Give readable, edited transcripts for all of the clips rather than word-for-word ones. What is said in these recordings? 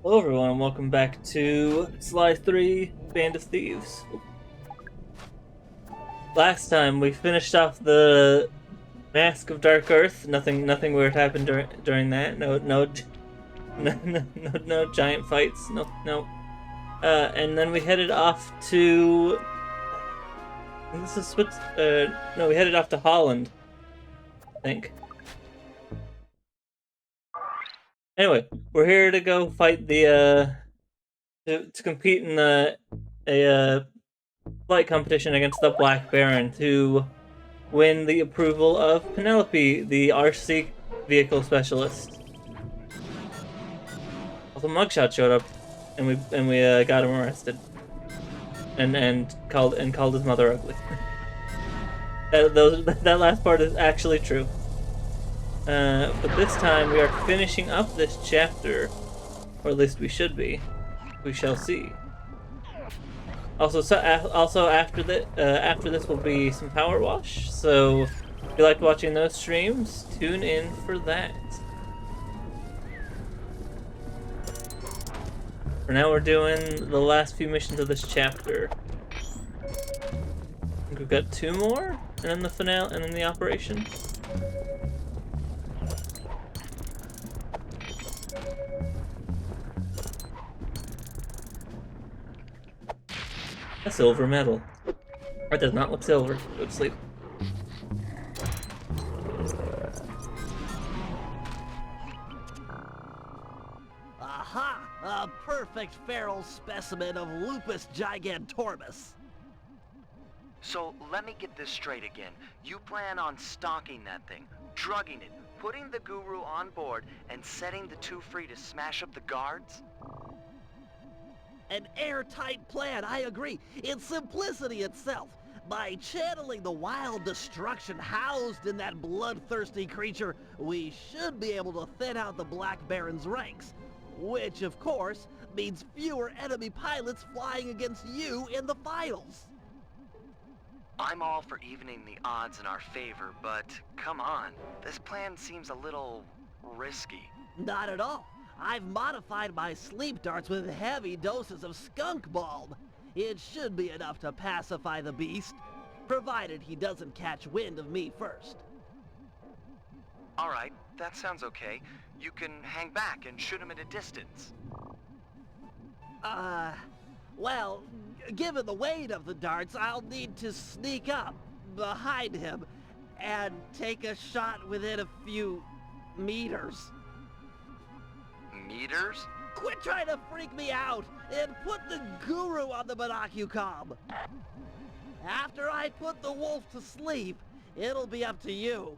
Hello everyone and welcome back to Sly 3 Band of Thieves. Last time we finished off the Mask of Dark Earth. Nothing weird happened during that. No giant fights. No. And then we headed off to this is no, we headed off to Holland, I think. Anyway, we're here to go fight the to compete in a flight competition against the Black Baron to win the approval of Penelope, the RC vehicle specialist. Also, Mugshot showed up, and we got him arrested, and called his mother ugly. that last part is actually true. But this time we are finishing up this chapter, or at least we should be. We shall see. Also, after this will be some Power Wash. So, if you liked watching those streams, tune in for that. For now, we're doing the last few missions of this chapter. I think we've got 2 more, and then the finale, and then the operation. A silver medal. That does not look silver. Go to sleep. Aha! A perfect feral specimen of Lupus gigantormus. So let me get this straight again. You plan on stalking that thing, drugging it, putting the guru on board, and setting the two free to smash up the guards? An airtight plan, I agree. It's simplicity itself. By channeling the wild destruction housed in that bloodthirsty creature, we should be able to thin out the Black Baron's ranks. Which, of course, means fewer enemy pilots flying against you in the finals. I'm all for evening the odds in our favor, but come on. This plan seems a little risky. Not at all. I've modified my sleep darts with heavy doses of skunk balm. It should be enough to pacify the beast, provided he doesn't catch wind of me first. Alright, that sounds okay. You can hang back and shoot him at a distance. Well, given the weight of the darts, I'll need to sneak up behind him and take a shot within a few meters. Meters? Quit trying to freak me out and put the guru on the binocucom. After I put the wolf to sleep, it'll be up to you.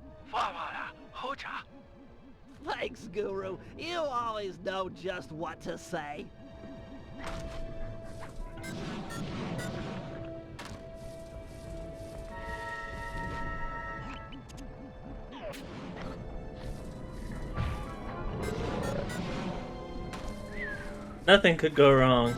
Thanks, Guru. You always know just what to say. Nothing could go wrong.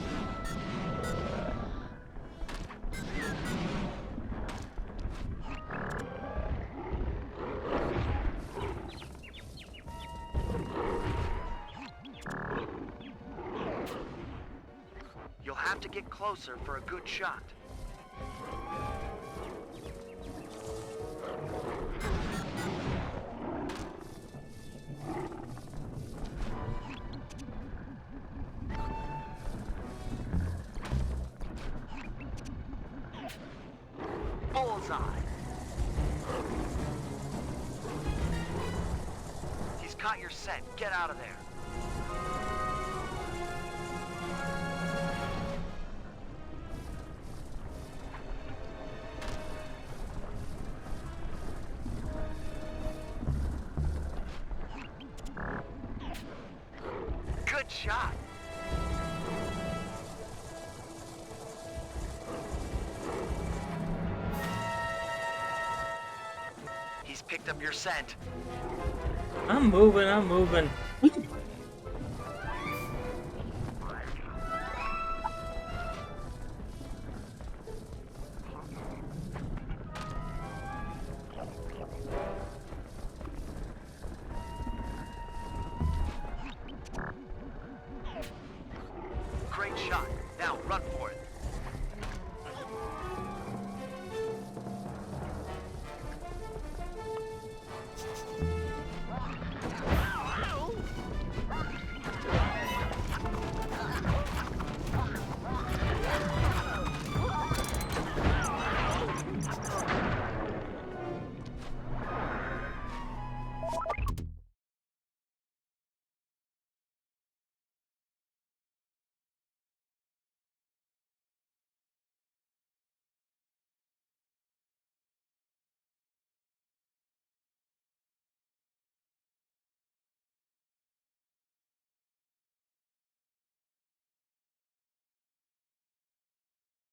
You'll have to get closer for a good shot. Bullseye! He's caught your scent. Get out of there. Good shot. He's picked up your scent. I'm moving.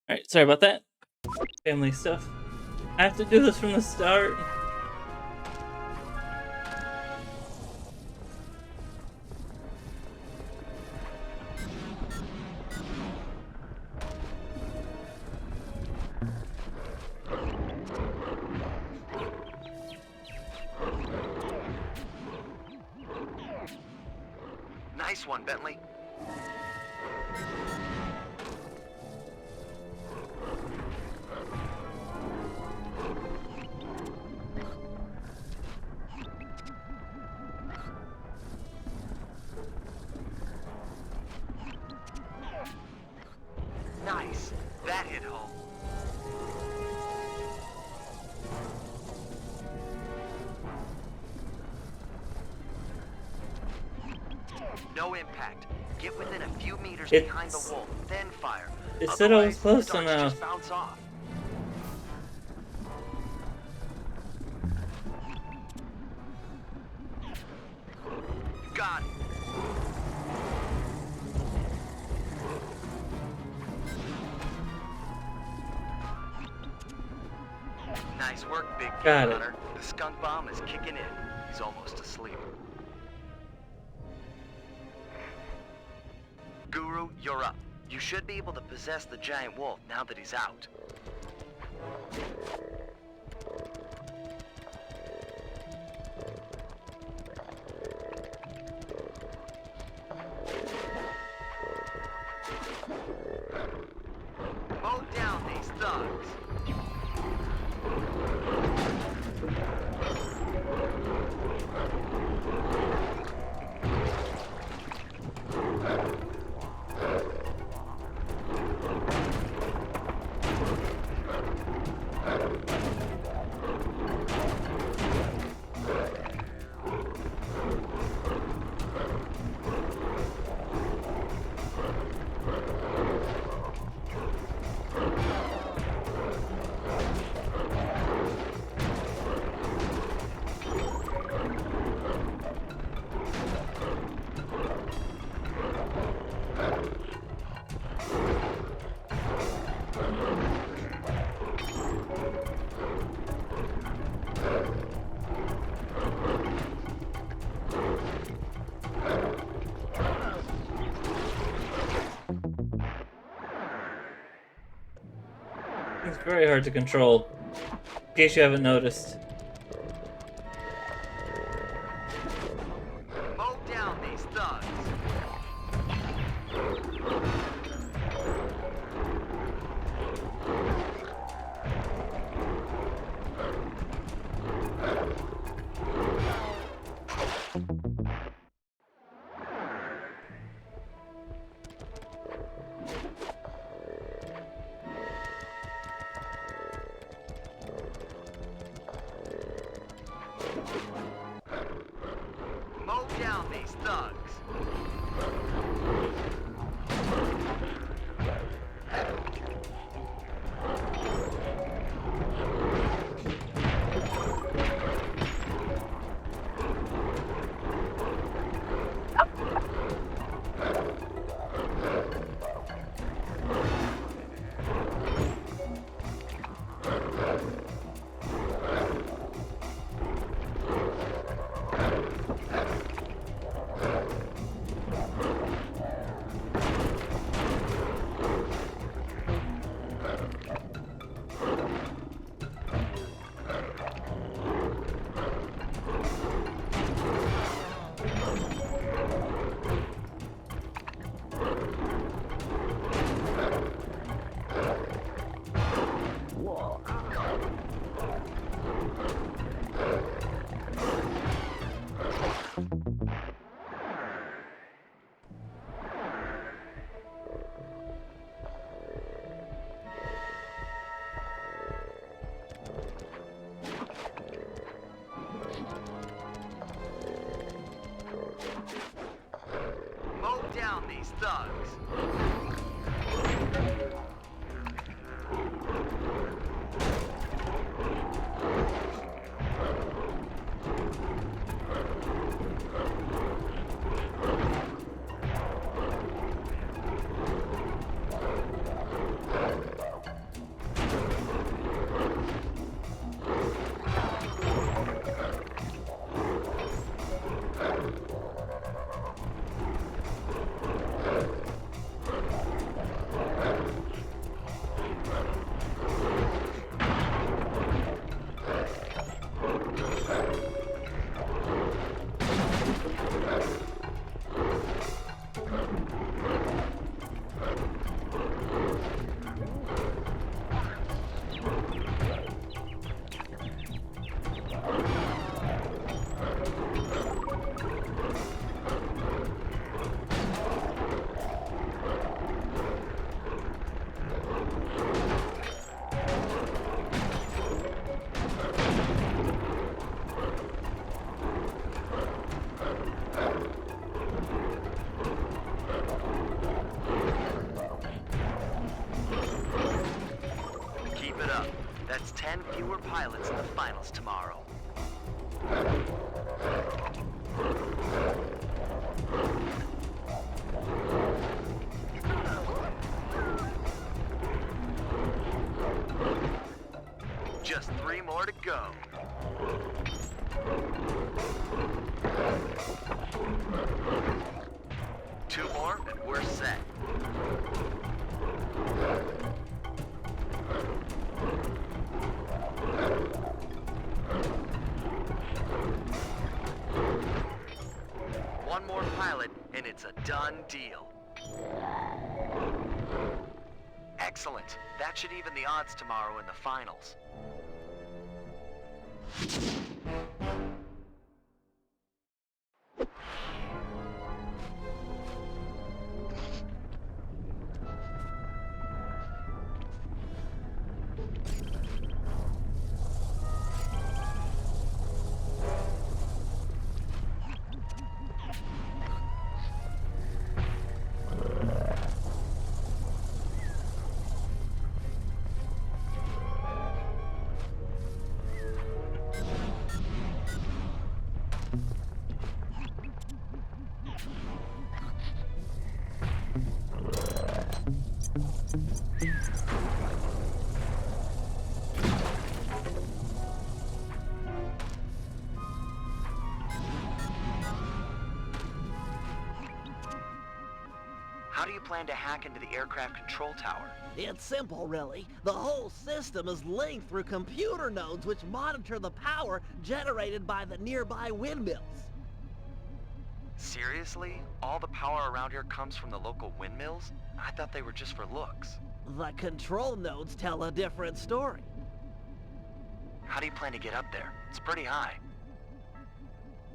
Alright, sorry about that. Family stuff. I have to do this from the start. Nice one, Bentley. Nice. That hit home. No impact. Get within a few meters behind the wolf, then fire. It said I was close darts enough. just bounce off. Got it. Nice work, big Got game it. hunter. The skunk bomb is kicking in. He's almost asleep. Guru, you're up. You should be able to possess the giant wolf now that he's out. Mow down these thugs. It's very hard to control, in case you haven't noticed. Mow down these thugs. Mow down these thugs. Mow down these thugs. That's 10 fewer pilots in the finals tomorrow. Just 3 more to go. Two more and we're set. One more pilot and it's a done deal. Excellent. That should even the odds tomorrow in the finals. How do you plan to hack into the aircraft control tower? It's simple, really. The whole system is linked through computer nodes which monitor the power generated by the nearby windmills. Seriously? All the power around here comes from the local windmills? I thought they were just for looks. The control nodes tell a different story. How do you plan to get up there? It's pretty high.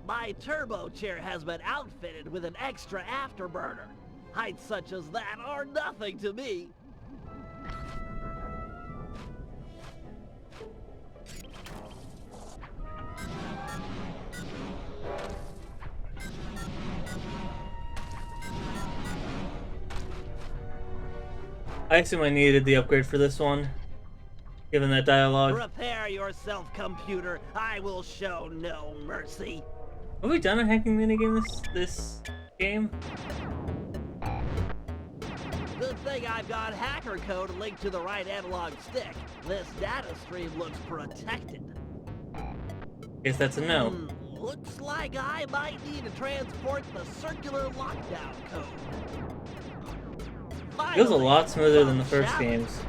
My turbo chair has been outfitted with an extra afterburner. Heights such as that are nothing to me. I assume I needed the upgrade for this one, given that dialogue. Prepare yourself, computer. I will show no mercy. Have we done a hacking minigame this game? Good thing I've got hacker code linked to the right analog stick. This data stream looks protected. Guess that's a no. Looks like I might need to transport the circular lockdown code. Feels a lot smoother than the Finally, first challenge. games.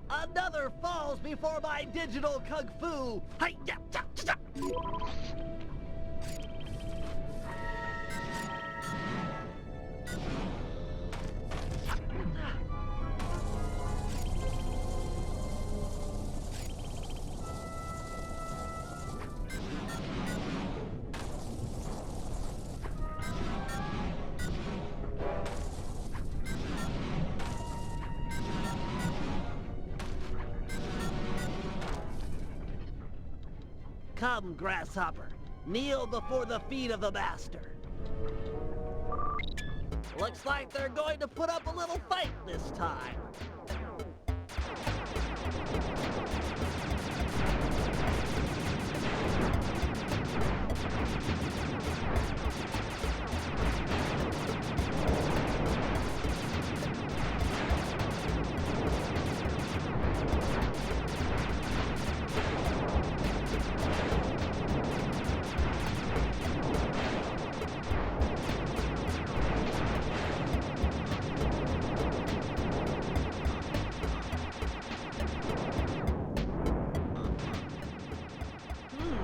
Another falls before my digital kung fu. Hi-ya, ya, ya, ya. Come, grasshopper. Kneel before the feet of the master. Looks like they're going to put up a little fight this time.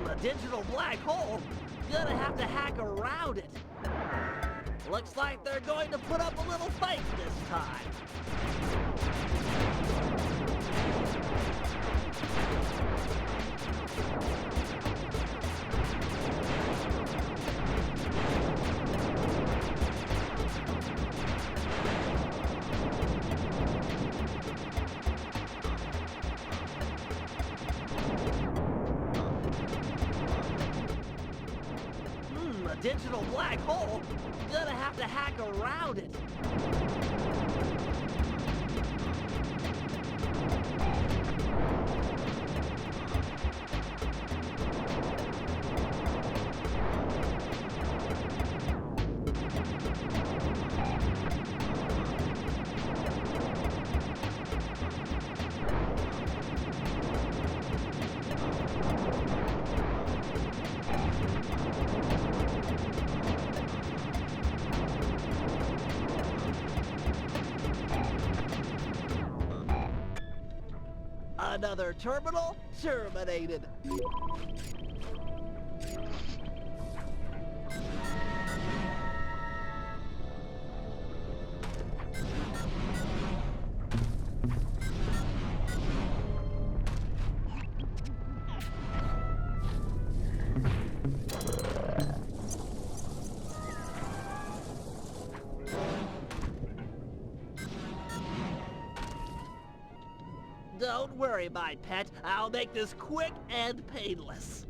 A digital black hole. Gonna have to hack around it. Looks like they're going to put up a little fight this time. a digital black hole. Gonna have to hack around it. Another terminal terminated. Don't worry, my pet. I'll make this quick and painless.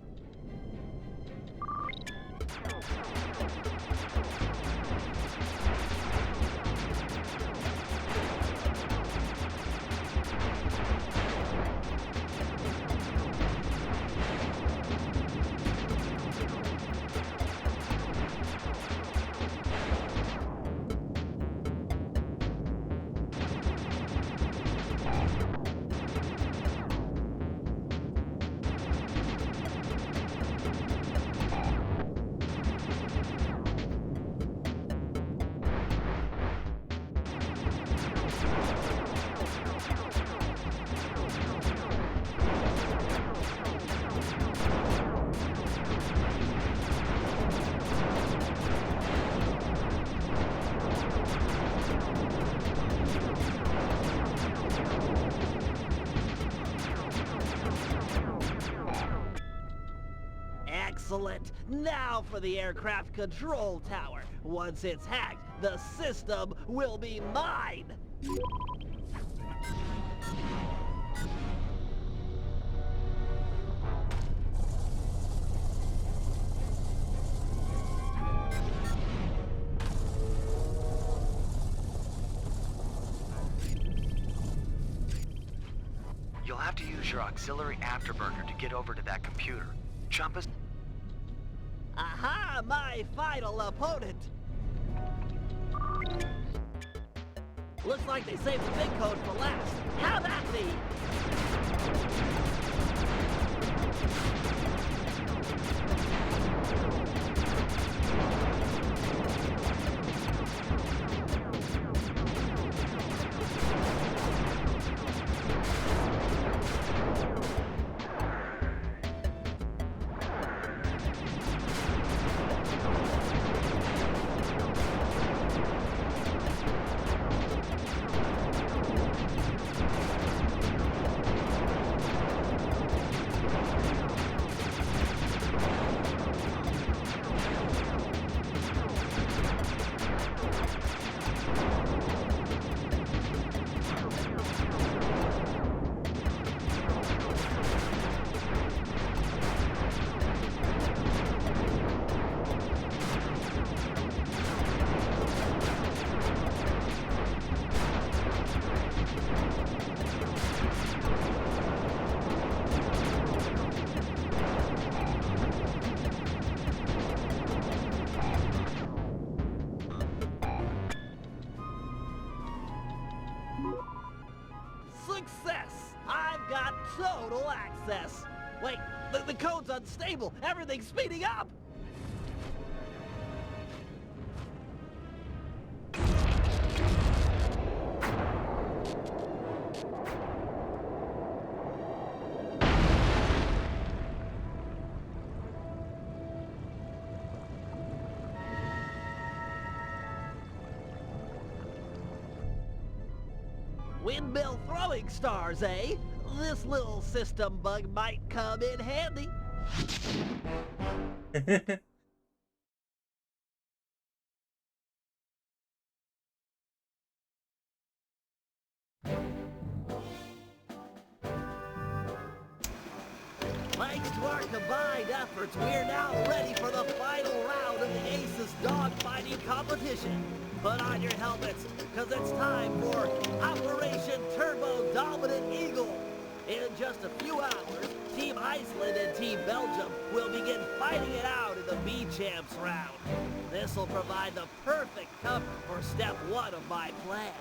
Excellent. Now for the aircraft control tower. Once it's hacked, the system will be mine. You'll have to use your auxiliary afterburner to get over to that computer. Jump us. Aha, my final opponent. Looks like they saved the big code for last. How that be? Success! I've got total access. Wait, the code's unstable. Everything's speeding up. Windmill throwing stars, eh? This little system bug might come in handy. Thanks to our combined efforts, we're now ready for the final round of the fastest dogfighting competition. Put on your helmets, because it's time for Operation Turbo Dominant Eagle. In just a few hours, Team Iceland and Team Belgium will begin fighting it out in the B-Champs round. This will provide the perfect cover for step 1 of my plan.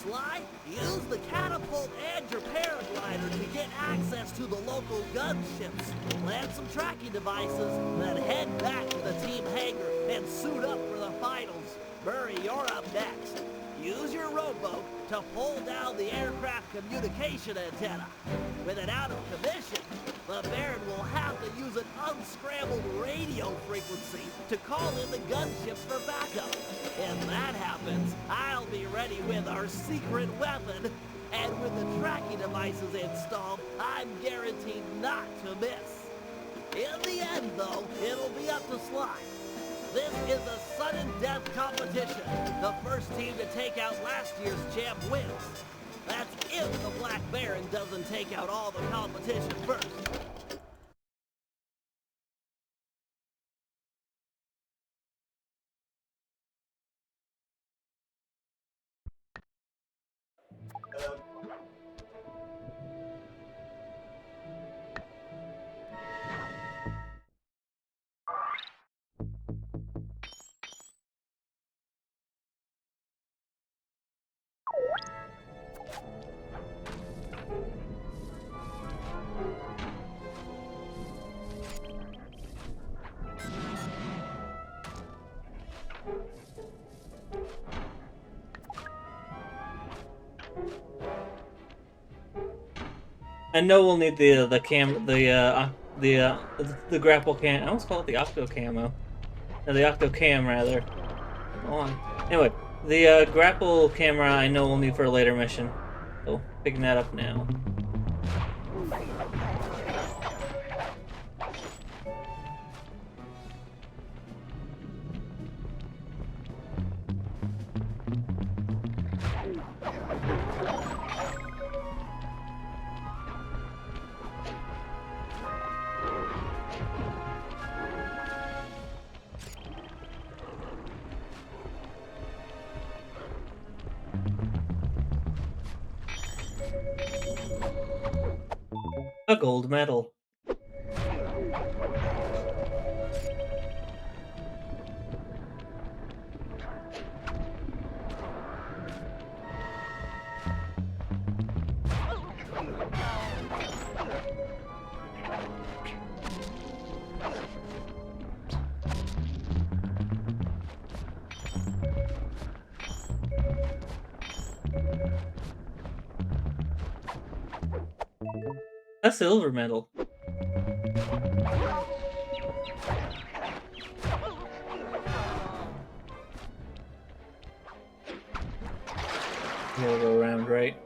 Sly, use the catapult and your paraglider to get access to the local gunships. Plant some tracking devices, then head back to the team hangar and suit up for the finals. Murray, you're up next. Use your rowboat to pull down the aircraft communication antenna. With it out of commission, the Baron will have to use an unscrambled radio frequency to call in the gunships for backup. If that happens, I'll be ready with our secret weapon. And with the tracking devices installed, I'm guaranteed not to miss. In the end, though, it'll be up to Sly. This is a sudden death competition. The first team to take out last year's champ wins. That's if the Black Baron doesn't take out all the competition first. I know we'll need the grapple cam. I almost call it the octo camo. No, the octo cam rather. Hold on. Anyway, the grapple camera I know we'll need for a later mission. So picking that up now. A gold medal. A silver medal. We'll go around, right?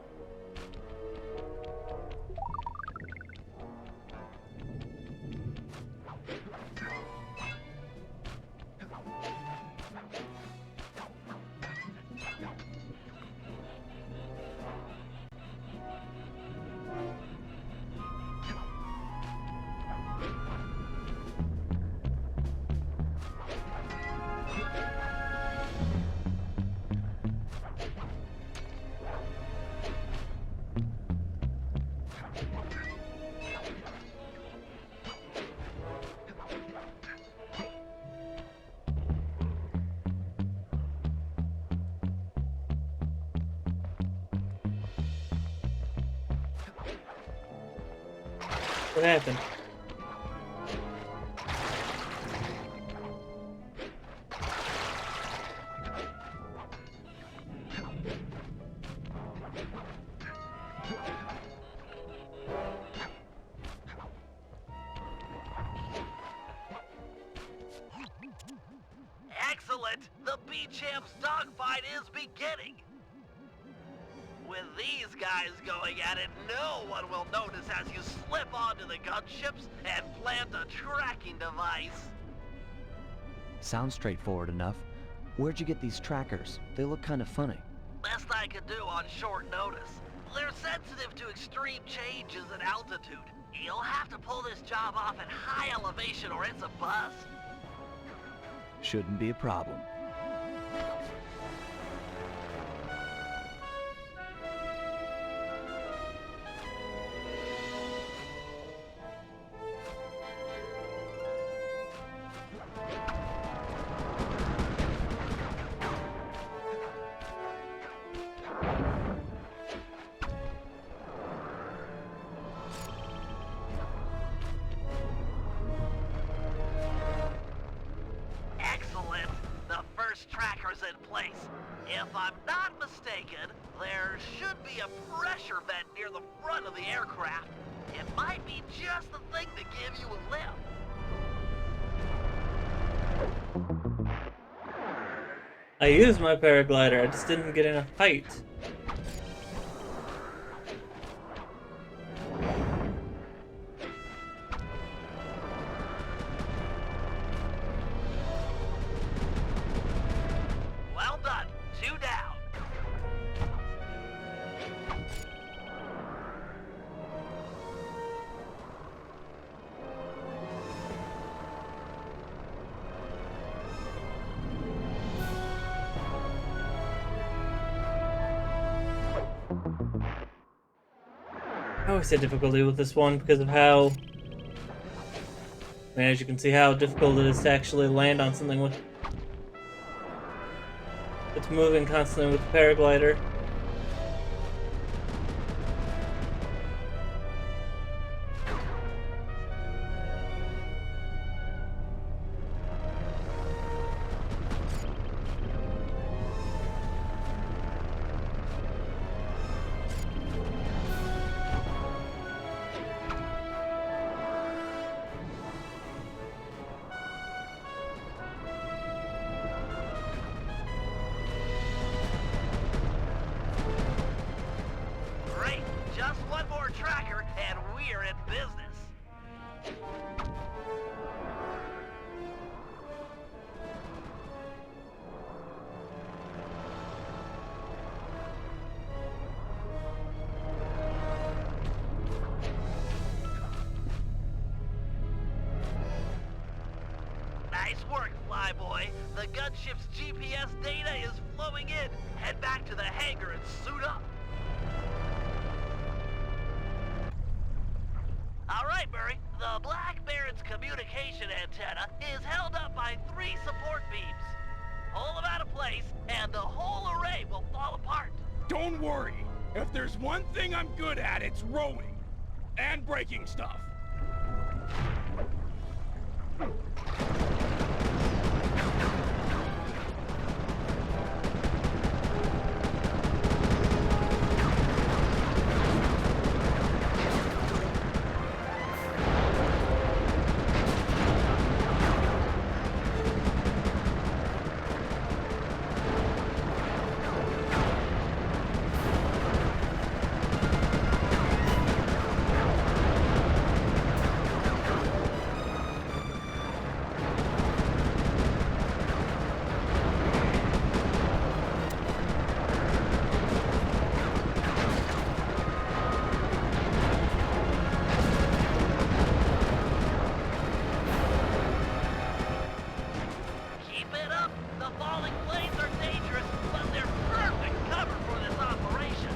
What happened? Excellent! The B-Champs dogfight is beginning! With these guys going at it, no one will notice as you slip onto the gunships and plant a tracking device. Sounds straightforward enough. Where'd you get these trackers? They look kind of funny. Best I could do on short notice. They're sensitive to extreme changes in altitude. You'll have to pull this job off at high elevation or it's a bust. Shouldn't be a problem. Excellent. The first tracker's in place. If I'm not mistaken, there should be a pressure vent near the front of the aircraft. It might be just the thing to give you a lift. I used my paraglider, I just didn't get enough height. Well done. 2 down. I always say difficulty with this one because of how, I mean, as you can see, how difficult it is to actually land on something with it's moving constantly with the paraglider. Great. Just one more tracker, and we're in business. Nice work, Flyboy. The gunship's GPS data is flowing in. Head back to the hangar and suit up. All right, Murray. The Black Baron's communication antenna is held up by 3 support beams. Pull them out of place, and the whole array will fall apart. Don't worry. If there's one thing I'm good at, it's rowing. And breaking stuff. Keep it up. The falling planes are dangerous, but they're perfect cover for this operation.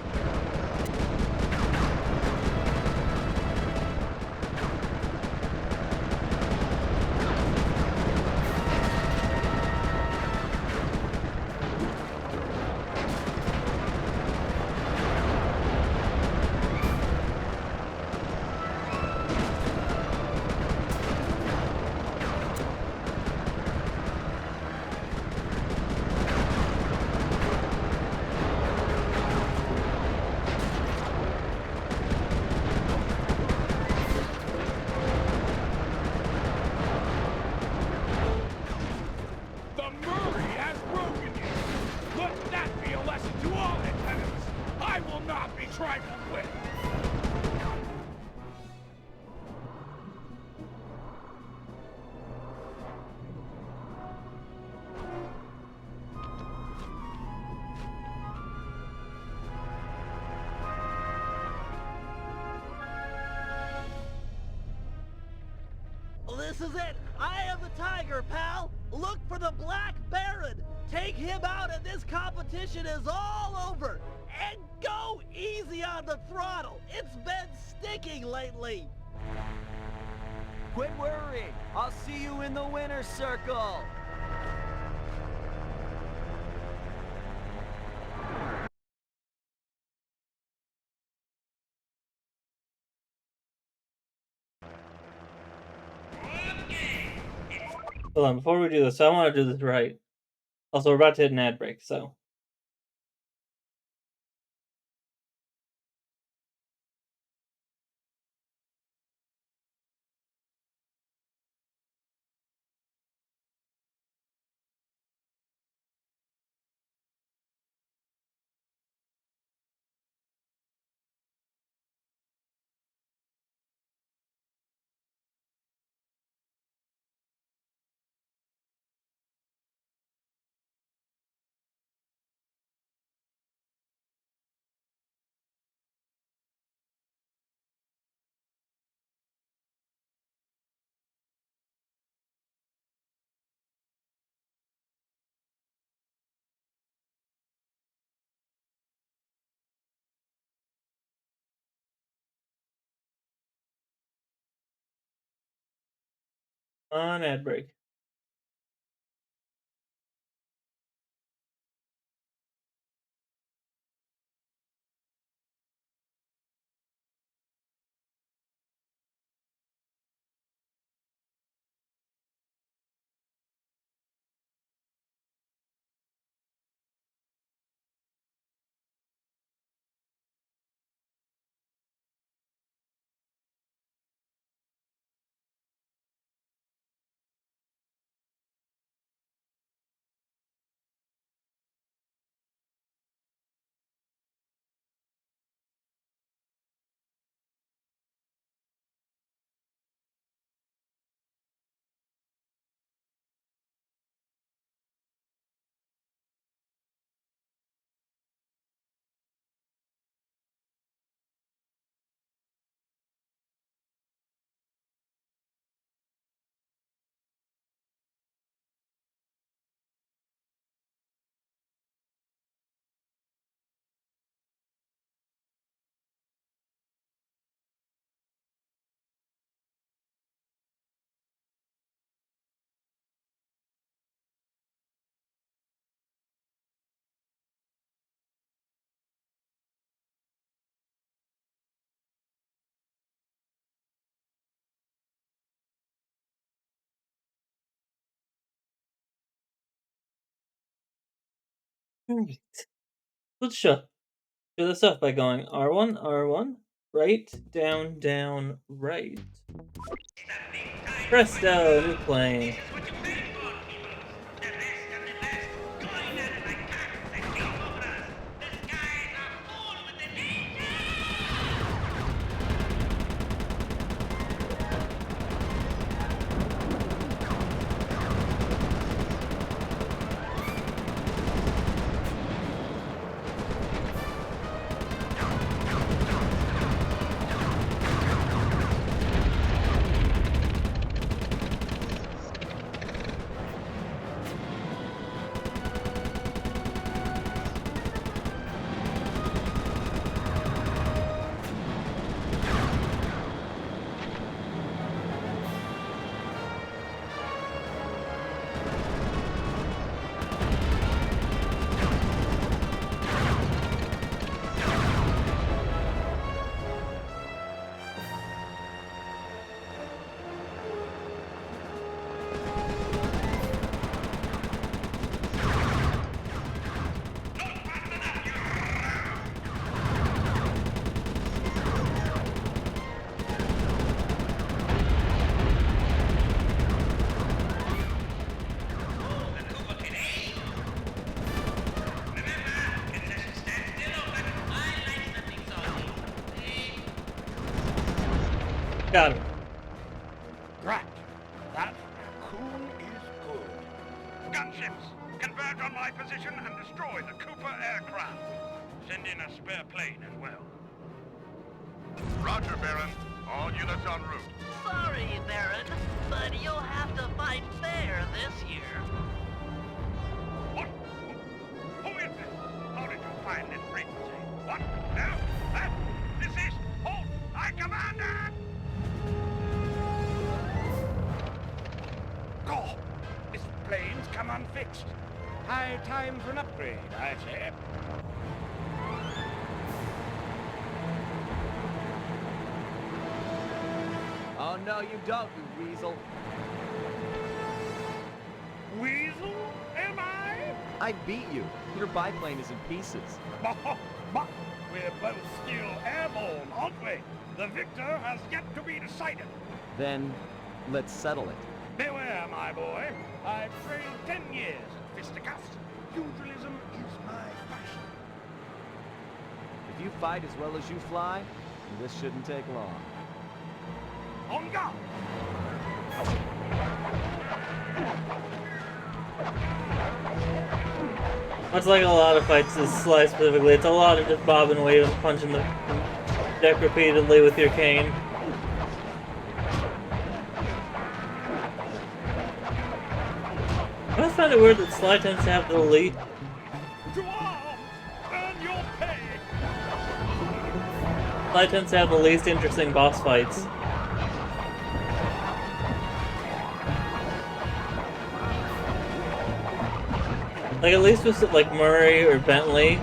The Murray has broken you. Let that be a lesson to all antennas. I will not be trifled with. This is it. I am the tiger, pal! Look for the Black Baron! Take him out and this competition is all over! And go easy on the throttle! It's been sticking lately! Quit worrying. I'll see you in the winner's circle. Hold on, before we do this, I want to do this right. Also, we're about to hit an ad break, so. On ad break. Alright. Let's show this off by going R1, R1, right, down, down, right. Presto, new plane. Got him. Drat. That raccoon is good. Gunships, converge on my position and destroy the Cooper aircraft. Send in a spare plane as well. Roger, Baron. All units en route. Sorry, Baron, but you'll have to fight fair this year. What? Who is this? How did you find this frequency? What? Now? That? This is... Halt! I command it! Oh! This plane's come unfixed. High time for an upgrade, I say. Oh no, you don't, you weasel. Weasel? Am I? I beat you. Your biplane is in pieces. But we're both still airborne, aren't we? The victor has yet to be decided. Then, let's settle it. Beware, my boy. I've trained 10 years at fisticuffs. Pugilism is my passion. If you fight as well as you fly, this shouldn't take long. On guard! Much like a lot of fights, this Sly specifically, it's a lot of just bob and weave and punching the deck repeatedly with your cane. I always find it weird that Sly tends to have the lead. To arms! Earn your pay! Sly tends to have the least interesting boss fights. Like, at least with, like, Murray or Bentley,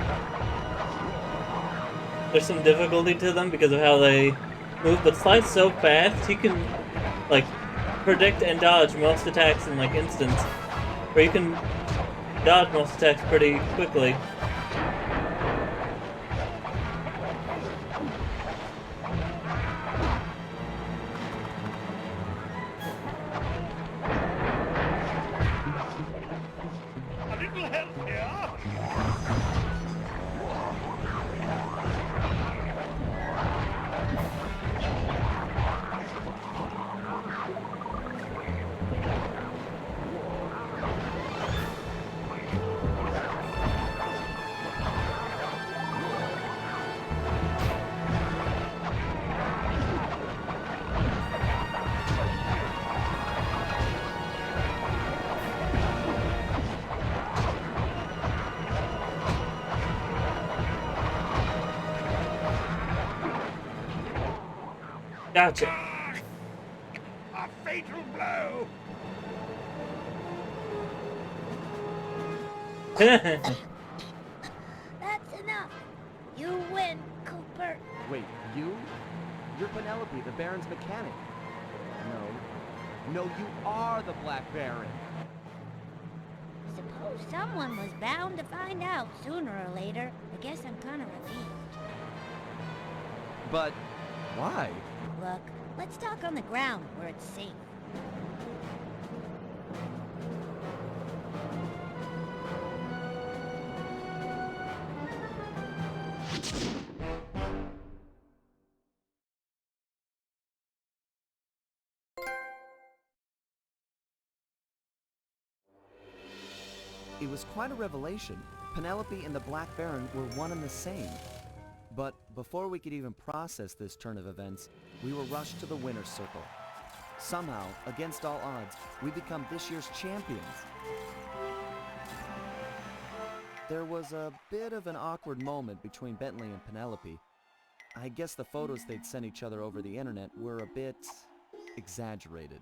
there's some difficulty to them because of how they move, but Sly's so fast, he can, like, predict and dodge most attacks in, like, instants. Or you can dodge most attacks pretty quickly. A little help here! Gotcha. A fatal blow! That's enough. You win, Cooper. Wait, you? You're Penelope, the Baron's mechanic. No. No, you are the Black Baron. Suppose someone was bound to find out sooner or later. I guess I'm kind of relieved. But why? Look, let's talk on the ground where it's safe. It was quite a revelation. Penelope and the Black Baron were one and the same. But before we could even process this turn of events, we were rushed to the winner's circle. Somehow, against all odds, we become this year's champions. There was a bit of an awkward moment between Bentley and Penelope. I guess the photos they'd sent each other over the internet were a bit exaggerated.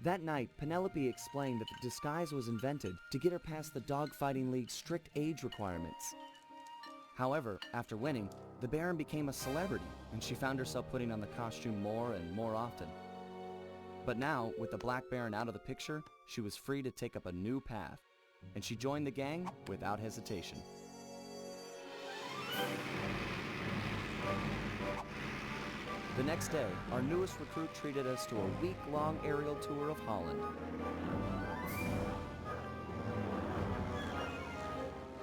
That night, Penelope explained that the disguise was invented to get her past the Dogfighting League's strict age requirements. However, after winning, the Baron became a celebrity, and she found herself putting on the costume more and more often. But now, with the Black Baron out of the picture, she was free to take up a new path, and she joined the gang without hesitation. The next day, our newest recruit treated us to a week-long aerial tour of Holland.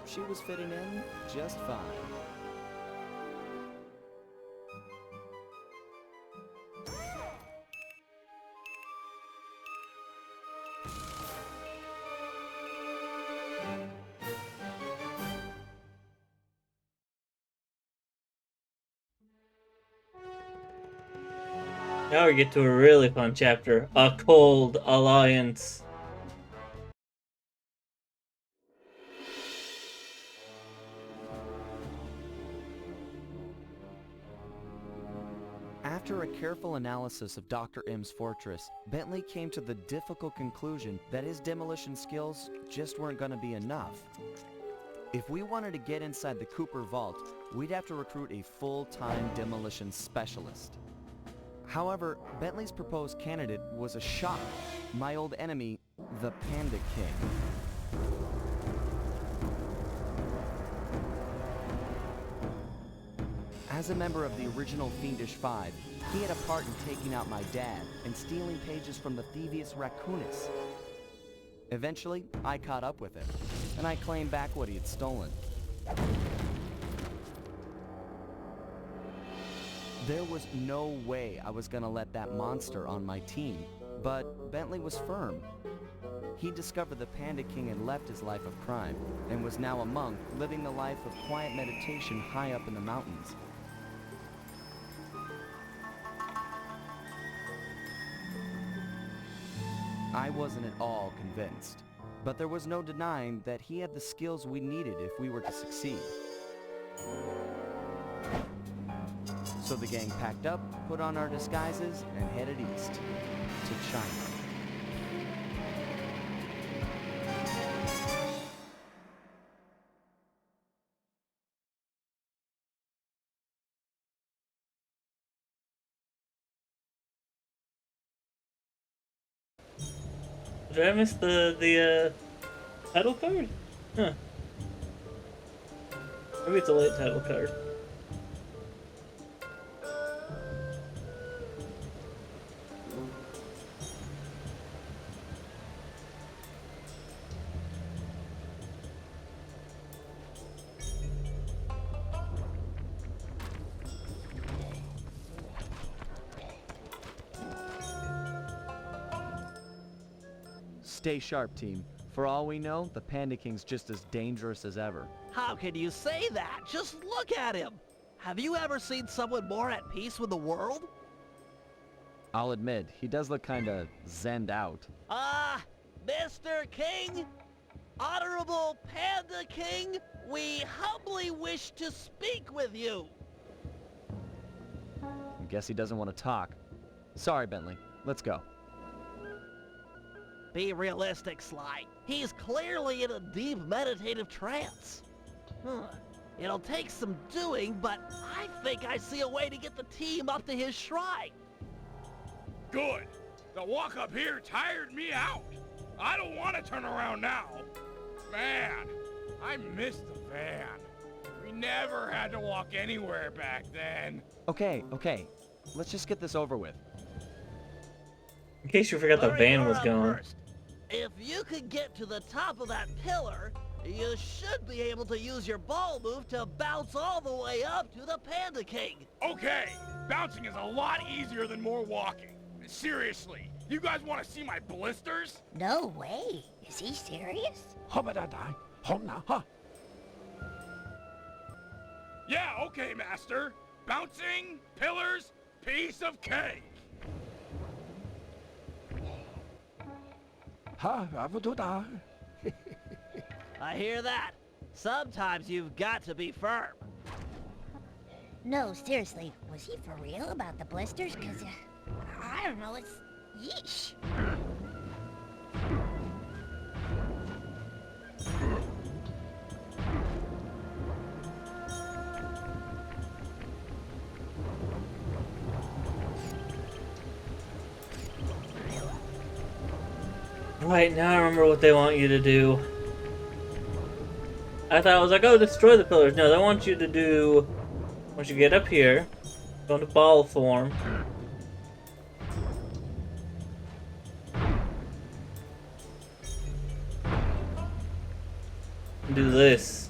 She was fitting in just fine. Now we get to a really fun chapter. A Cold Alliance. After a careful analysis of Dr. M's fortress, Bentley came to the difficult conclusion that his demolition skills just weren't going to be enough. If we wanted to get inside the Cooper vault, we'd have to recruit a full-time demolition specialist. However, Bentley's proposed candidate was a shock. My old enemy, the Panda King. As a member of the original Fiendish Five, he had a part in taking out my dad and stealing pages from the Thieves Raccoonus. Eventually, I caught up with him, and I claimed back what he had stolen. There was no way I was gonna let that monster on my team, but Bentley was firm. He discovered the Panda King had left his life of crime, and was now a monk living the life of quiet meditation high up in the mountains. I wasn't at all convinced, but there was no denying that he had the skills we needed if we were to succeed. So the gang packed up, put on our disguises, and headed east to China. Did I miss the title card? Huh. Maybe it's a late title card. Stay sharp, team. For all we know, the Panda King's just as dangerous as ever. How can you say that? Just look at him. Have you ever seen someone more at peace with the world? I'll admit, he does look kinda zenned out. Ah, Mr. King, Honorable Panda King, we humbly wish to speak with you. I guess he doesn't want to talk. Sorry, Bentley. Let's go. Be realistic, Sly. He's clearly in a deep meditative trance. It'll take some doing, but I think I see a way to get the team up to his shrine. Good. The walk up here tired me out. I don't want to turn around now. Man, I miss the van. We never had to walk anywhere back then. Okay. Let's just get this over with. In case you forgot the Hurry, van you're was up gone. first. If you could get to the top of that pillar, you should be able to use your ball move to bounce all the way up to the Panda King. Okay, bouncing is a lot easier than more walking. Seriously, you guys want to see my blisters? No way. Is he serious? Yeah, okay, master. Bouncing, pillars, piece of cake. I hear that. Sometimes you've got to be firm. No, seriously. Was he for real about the blisters? Cause, I don't know, it's... Yeesh. Right, now I remember what they want you to do. I thought I was like, oh, destroy the pillars. No, they want you to do... Once you get up here, go into ball form. And do this.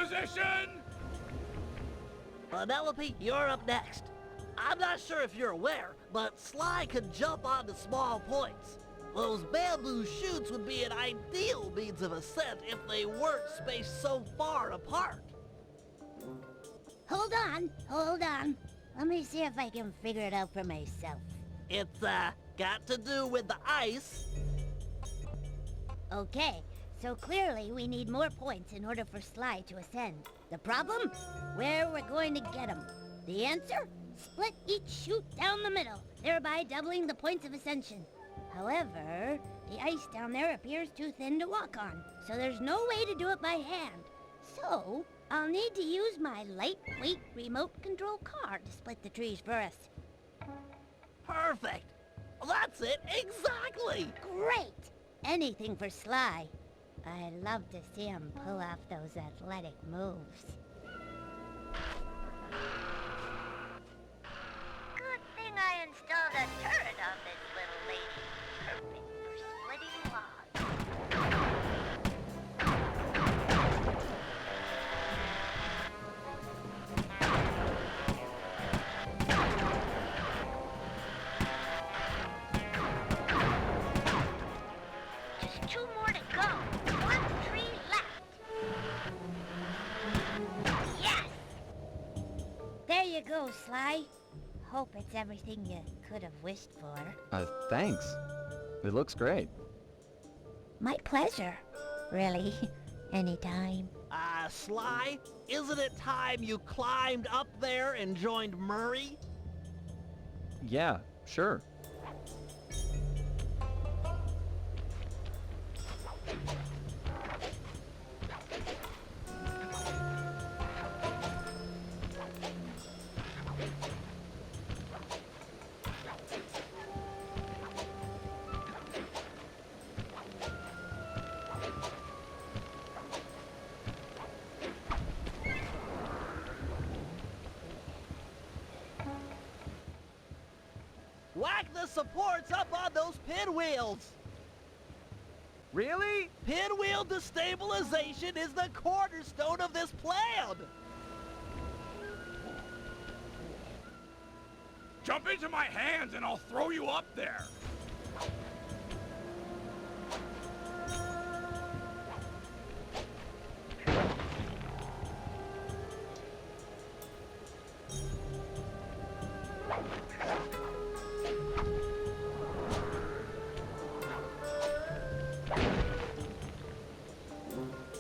position! Penelope, you're up next. I'm not sure if you're aware, but Sly can jump onto small points. Those bamboo shoots would be an ideal means of ascent if they weren't spaced so far apart. Hold on. Let me see if I can figure it out for myself. It's, got to do with the ice. Okay, so clearly we need more points in order for Sly to ascend. The problem? Where we're going to get them. The answer? Split each chute down the middle, thereby doubling the points of ascension. However, the ice down there appears too thin to walk on, so there's no way to do it by hand. So, I'll need to use my lightweight remote control car to split the trees for us. Perfect. That's it, exactly. Great! Anything for Sly. I love to see him pull off those athletic moves. Good thing I installed a turret on this little lady. Perfect for splitting logs. Just 2 more to go. 1 tree left. Yes! There you go, Sly. Hope it's everything you could have wished for. Thanks. It looks great. My pleasure. Really. Anytime. Sly, isn't it time you climbed up there and joined Murray? Yeah, sure. Whack the supports up on those pinwheels! Really? Pinwheel destabilization is the cornerstone of this plan! Jump into my hands and I'll throw you up there.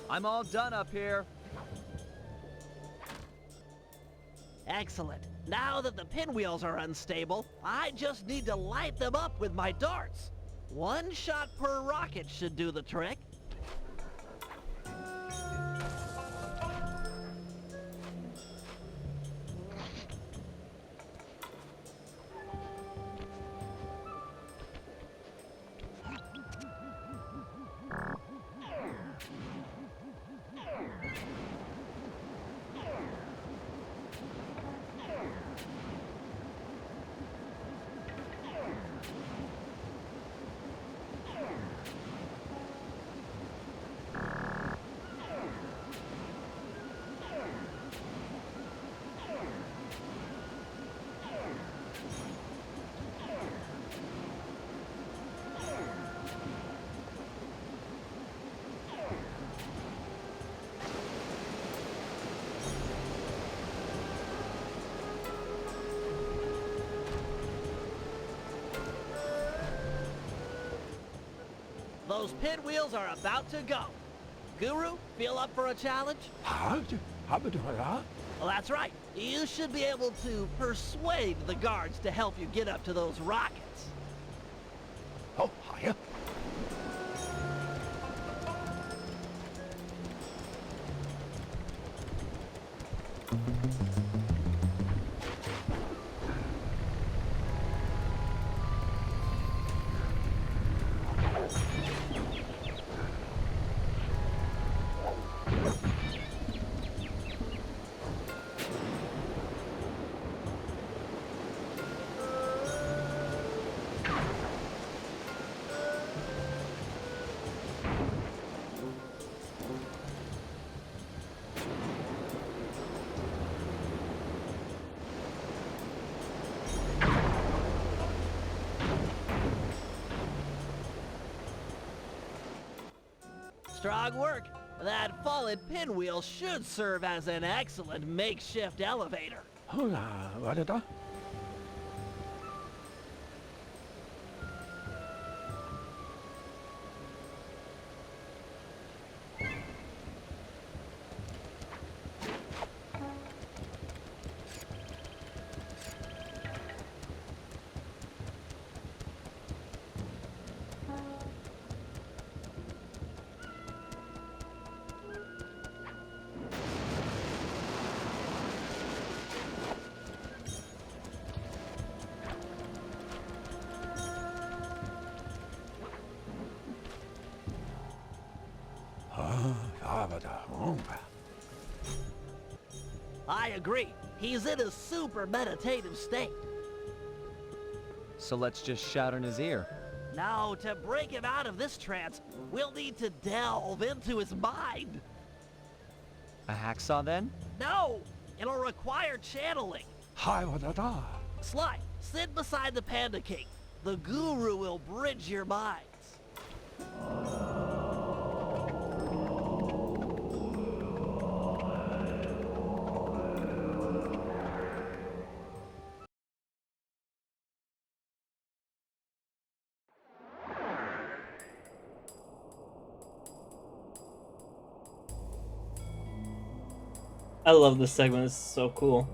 I'm all done up here. Excellent. Now that the pinwheels are unstable, I just need to light them up with my darts. 1 shot per rocket should do the trick. Those pinwheels are about to go. Guru, feel up for a challenge? Well, that's right. You should be able to persuade the guards to help you get up to those rockets. Oh, hiya. Strong work. That fallen pinwheel should serve as an excellent makeshift elevator. Hola, what is that? I agree. He's in a super meditative state. So let's just shout in his ear. Now, to break him out of this trance, we'll need to delve into his mind. A hacksaw then? No, it'll require channeling. Hi, what is that? Sly, sit beside the Panda King. The Guru will bridge your minds. I love this segment. It's so cool.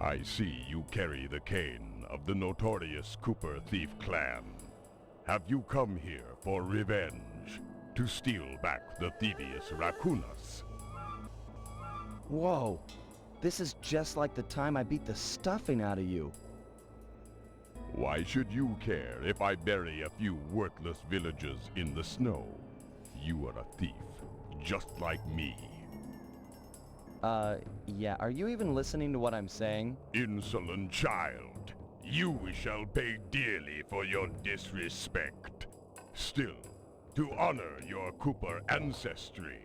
I see you carry the cane of the notorious Cooper thief clan. Have you come here for revenge? To steal back the Thievius Raccoonus? Whoa. This is just like the time I beat the stuffing out of you. Why should you care if I bury a few worthless villagers in the snow? You are a thief, just like me. Yeah, are you even listening to what I'm saying? Insolent child, you shall pay dearly for your disrespect. Still, to honor your Cooper ancestry,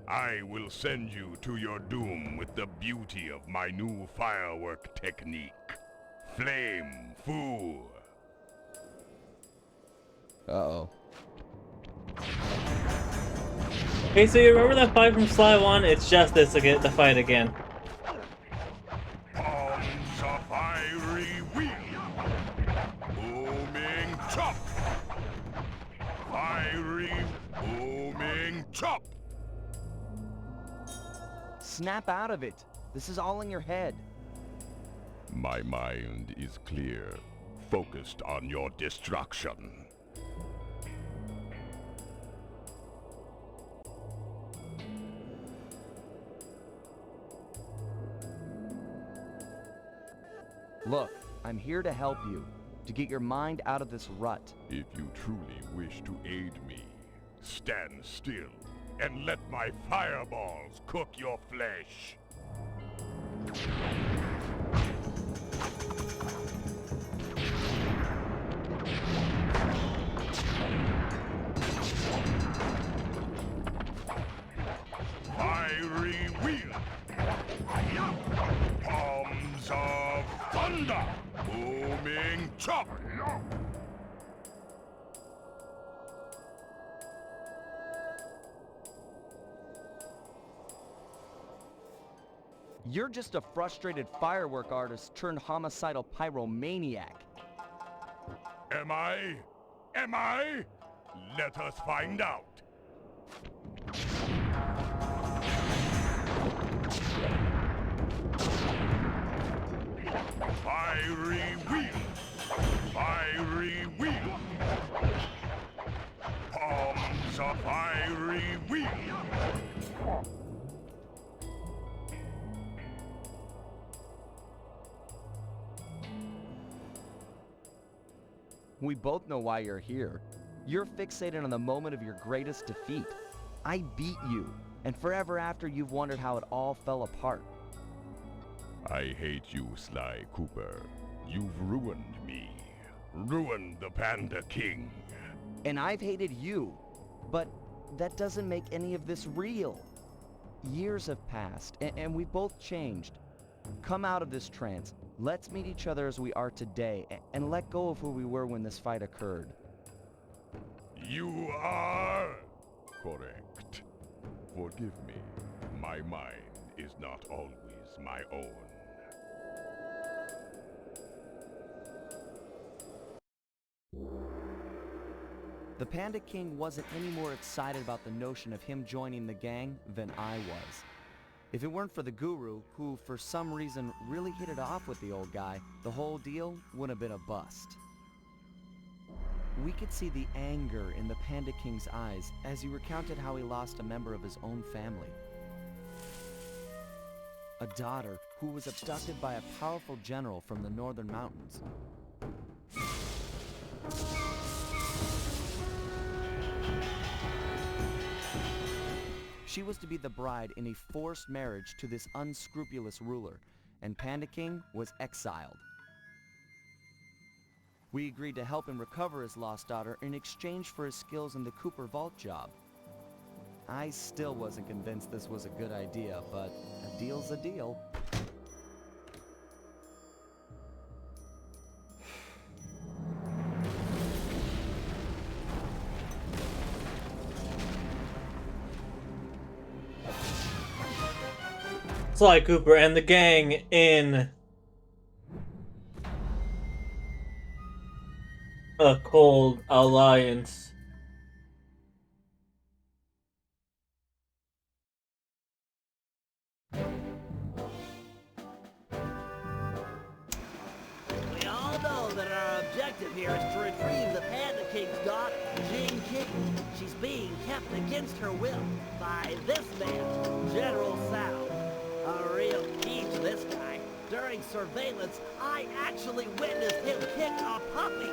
I will send you to your doom with the beauty of my new firework technique. Flame Fu. Uh-oh. Okay, so you remember that fight from Sly 1? It's just this again, the fight again. Palms a fiery wheel. Booming chop. Fiery booming chop. Snap out of it. This is all in your head. My mind is clear, focused on your destruction. Look, I'm here to help you, to get your mind out of this rut. If you truly wish to aid me, stand still and let my fireballs cook your flesh. Fiery wheel. Palms of thunder. Booming chop. You're just a frustrated firework artist turned homicidal pyromaniac. Am I? Am I? Let us find out. Fiery wheel. Fiery wheel. Palms a fiery wheel. We both know why you're here. You're fixated on the moment of your greatest defeat. I beat you, and forever after you've wondered how it all fell apart. I hate you, Sly Cooper. You've ruined me. Ruined the Panda King. And I've hated you, but that doesn't make any of this real. Years have passed, and we've both changed. Come out of this trance. Let's meet each other as we are today, and let go of who we were when this fight occurred. You are correct. Forgive me. My mind is not always my own. The Panda King wasn't any more excited about the notion of him joining the gang than I was. If it weren't for the guru, who for some reason really hit it off with the old guy, the whole deal would have been a bust. We could see the anger in the Panda King's eyes as he recounted how he lost a member of his own family. A daughter who was abducted by a powerful general from the northern mountains. She was to be the bride in a forced marriage to this unscrupulous ruler, and Panda King was exiled. We agreed to help him recover his lost daughter in exchange for his skills in the Cooper Vault job. I still wasn't convinced this was a good idea, but a deal's a deal. Sly Cooper and the gang in a cold alliance. We all know that our objective here is to retrieve the Panda King's daughter, Jing King. She's being kept against her will by this man, General Sao. A real key to this guy. During surveillance, I actually witnessed him kick a puppy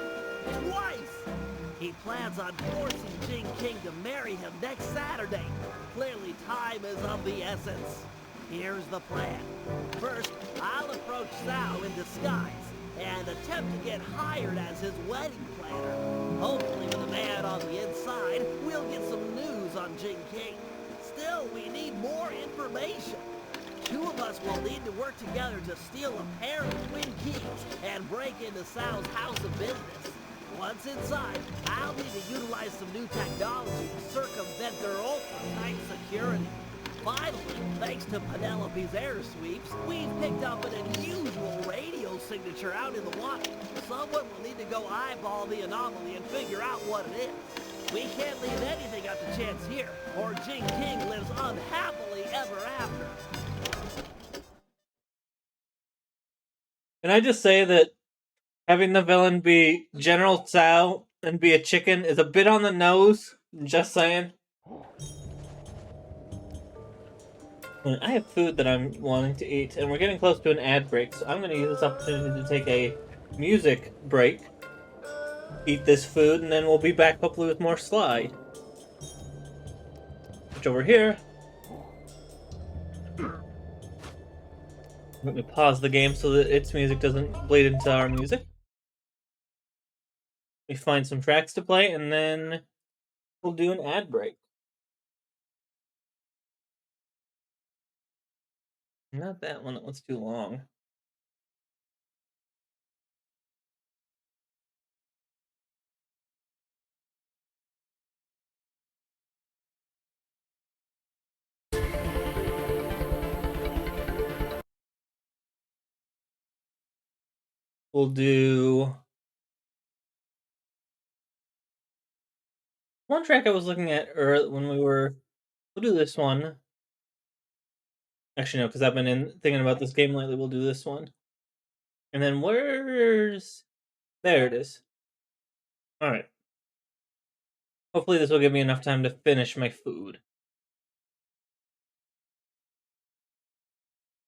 twice. He plans on forcing Jing King to marry him next Saturday. Clearly, time is of the essence. Here's the plan. First, I'll approach Sao in disguise and attempt to get hired as his wedding planner. Hopefully with a man on the inside, we'll get some news on Jing King. Still, we need more information. Two of us will need to work together to steal a pair of twin keys and break into Sao's house of business. Once inside, I'll need to utilize some new technology to circumvent their ultra-tight security. Finally, thanks to Penelope's air sweeps, we've picked up an unusual radio signature out in the water. Someone will need to go eyeball the anomaly and figure out what it is. We can't leave anything up to chance here, or Jing King lives unhappily ever after. Can I just say that having the villain be General Tsao and be a chicken is a bit on the nose? Just saying. I have food that I'm wanting to eat, and we're getting close to an ad break, so I'm going to use this opportunity to take a music break, eat this food, and then we'll be back hopefully with more Sly. Which over here. Let me pause the game so that its music doesn't bleed into our music. We find some tracks to play, and then we'll do an ad break. Not that one, that one's too long. We'll do one track I was looking at when we were. We'll do this one. Actually, no, because I've been thinking about this game lately. We'll do this one. And then where's... There it is. Alright. Hopefully this will give me enough time to finish my food.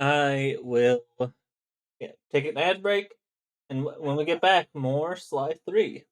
I will take an ad break, and when we get back, more Sly 3.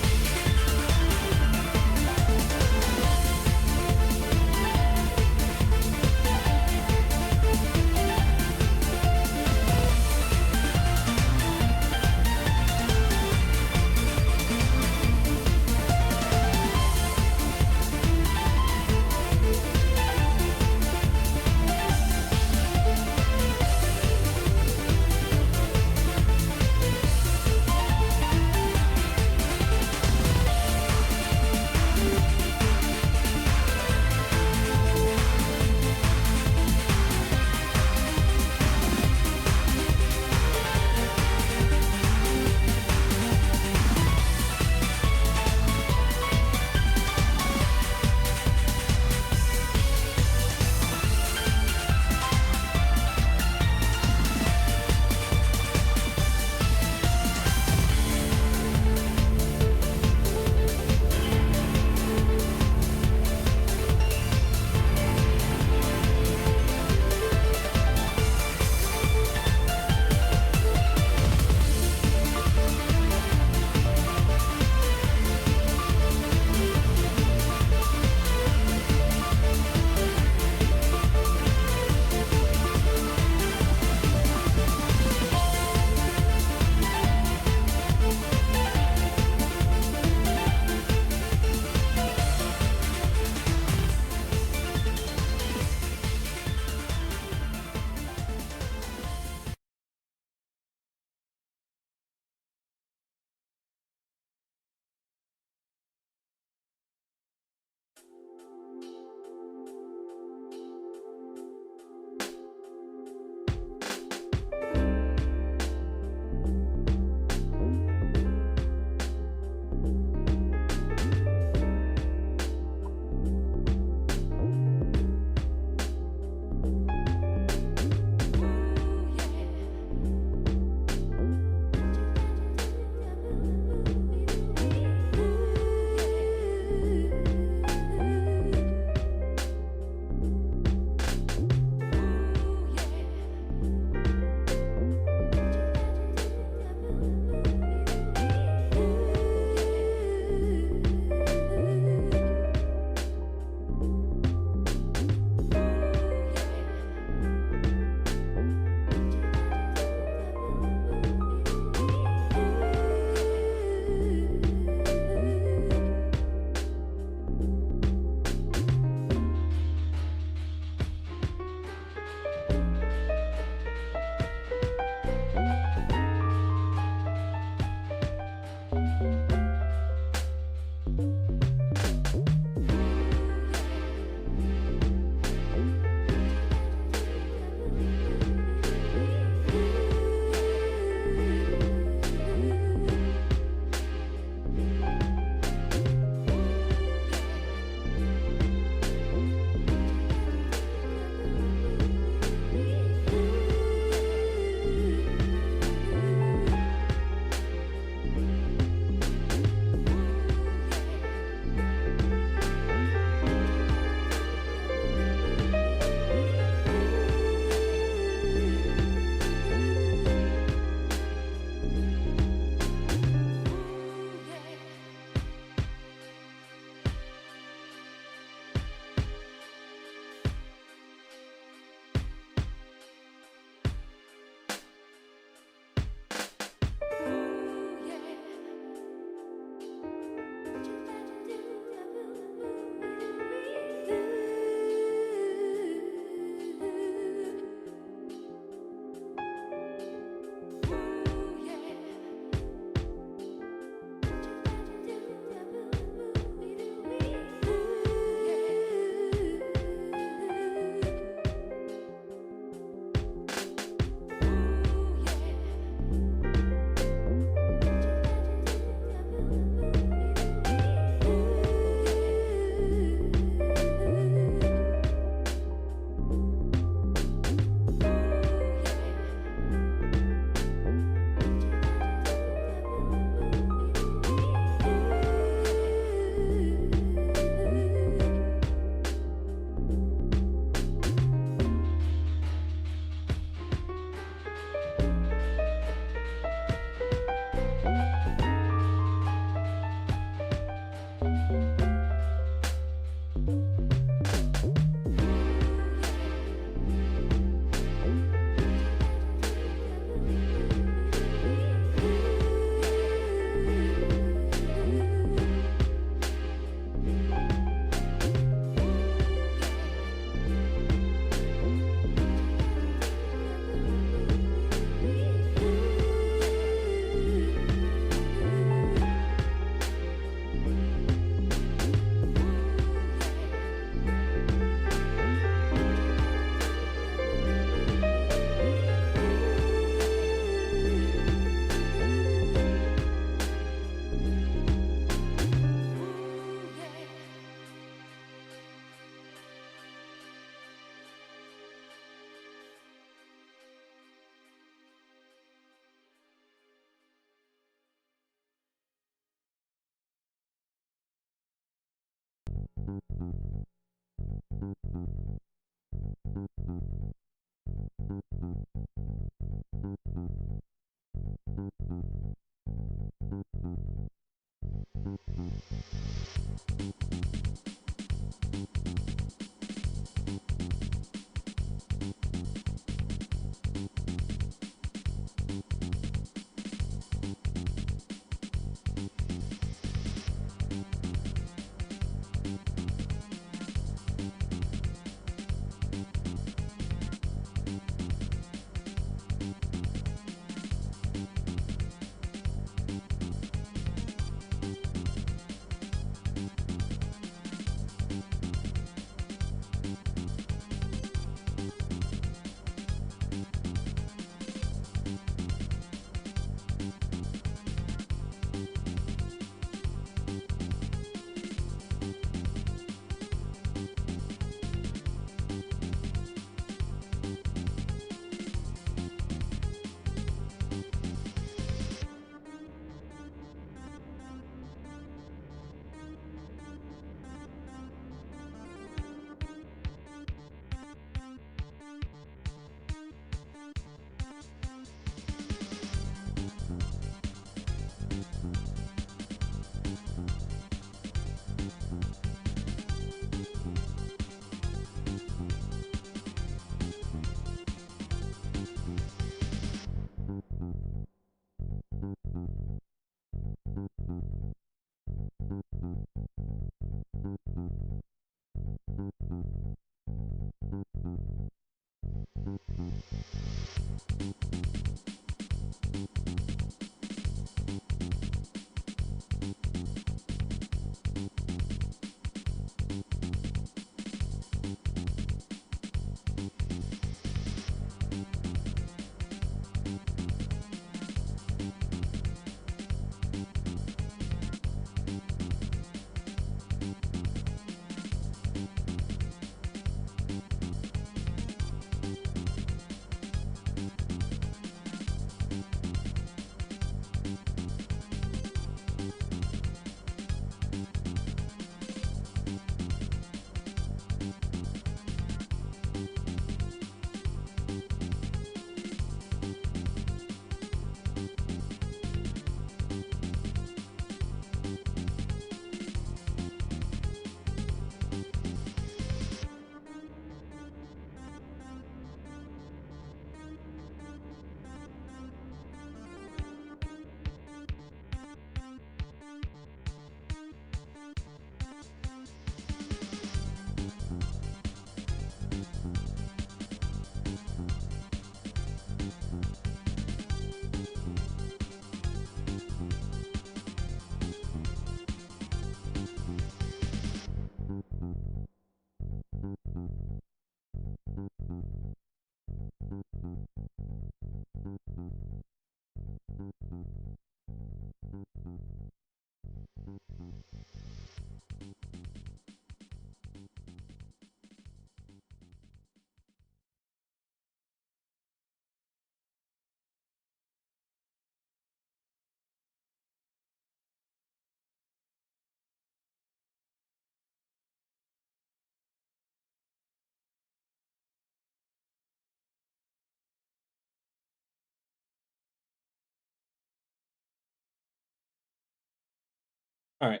Alright.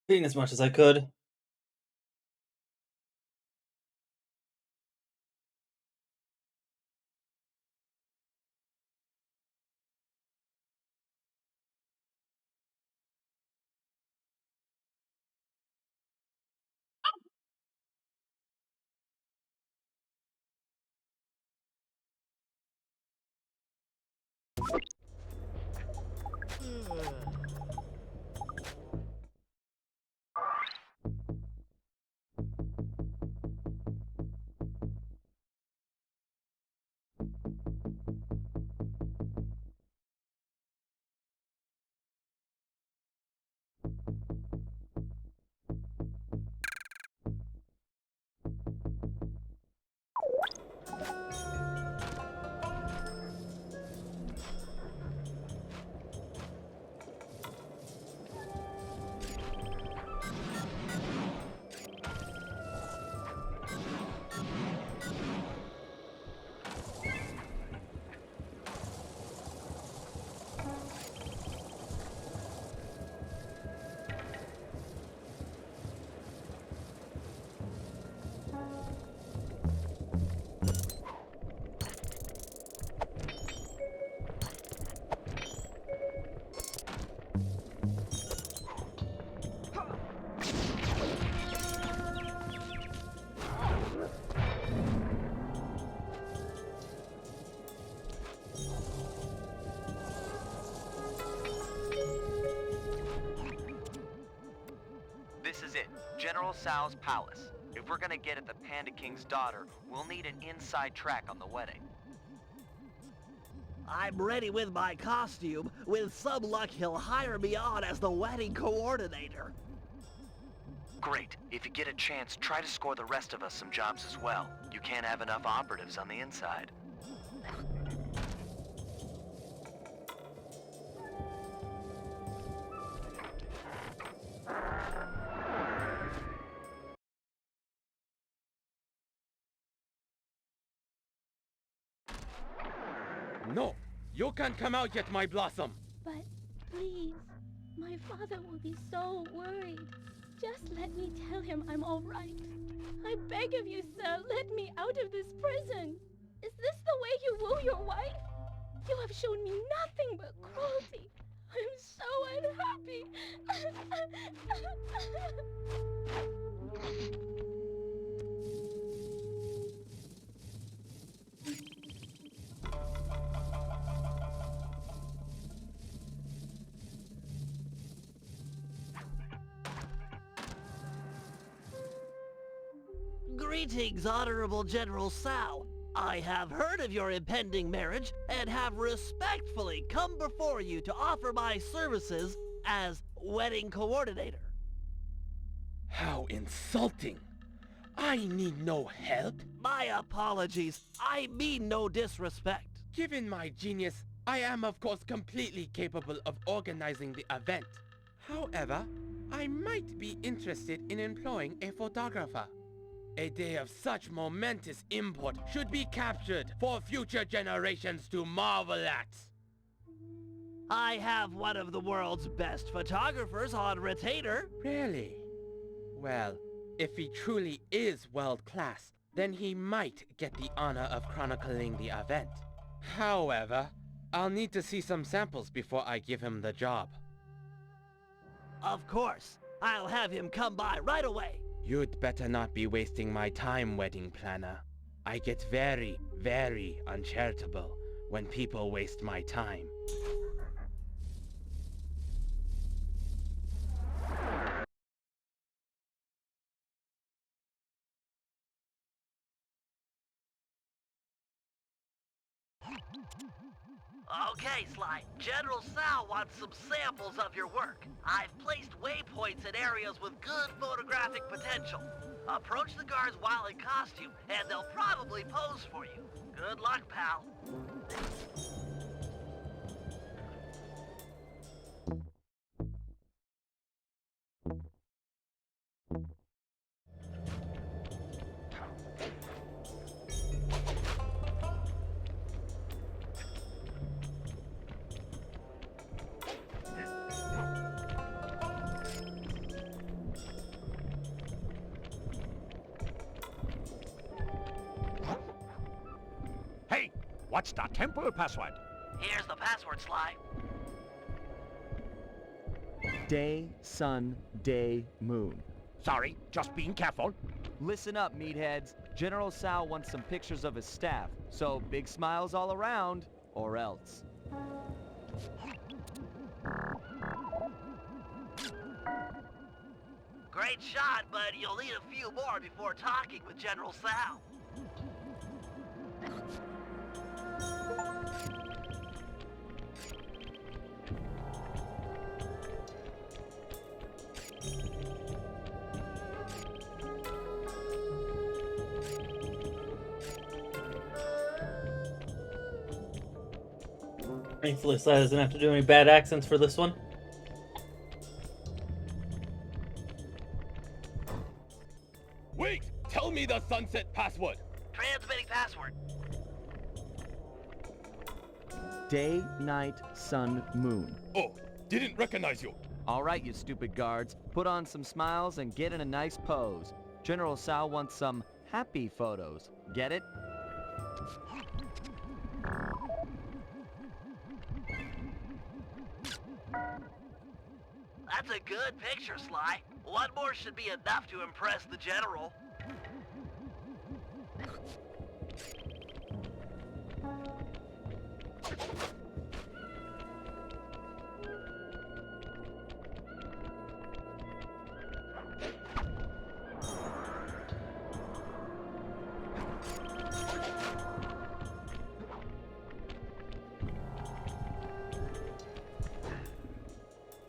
Clean as much as I could. This is it, General Sal's palace. If we're gonna get at the Panda King's daughter, we'll need an inside track on the wedding. I'm ready with my costume. With some luck, he'll hire me on as the wedding coordinator. Great. If you get a chance, try to score the rest of us some jobs as well. You can't have enough operatives on the inside. No! You can't come out yet, my blossom! But please, my father will be so worried. Just let me tell him I'm all right. I beg of you, sir, let me out of this prison. Is this the way you woo your wife? You have shown me nothing but cruelty. I'm so unhappy. Greetings, Honorable General Sal. I have heard of your impending marriage and have respectfully come before you to offer my services as wedding coordinator. How insulting! I need no help. My apologies. I mean no disrespect. Given my genius, I am of course completely capable of organizing the event. However, I might be interested in employing a photographer. A day of such momentous import should be captured for future generations to marvel at. I have one of the world's best photographers on retainer. Really? Well, if he truly is world-class, then he might get the honor of chronicling the event. However, I'll need to see some samples before I give him the job. Of course. I'll have him come by right away. You'd better not be wasting my time, wedding planner. I get very, very uncharitable when people waste my time. Okay, Sly. General Sal wants some samples of your work. I've placed waypoints in areas with good photographic potential. Approach the guards while in costume, and they'll probably pose for you. Good luck, pal. What's the temple password? Here's the password, Sly. Day, sun, day, moon. Sorry, just being careful. Listen up, meatheads. General Sal wants some pictures of his staff, so big smiles all around, or else. Great shot, but you'll need a few more before talking with General Sal. Thankfully, Sly doesn't have to do any bad accents for this one. Wait! Tell me the sunset password! Transmitting password. Day, night, sun, moon. Oh, didn't recognize you. All right, you stupid guards. Put on some smiles and get in a nice pose. General Sal wants some happy photos. Get it? That's a good picture, Sly. One more should be enough to impress the General.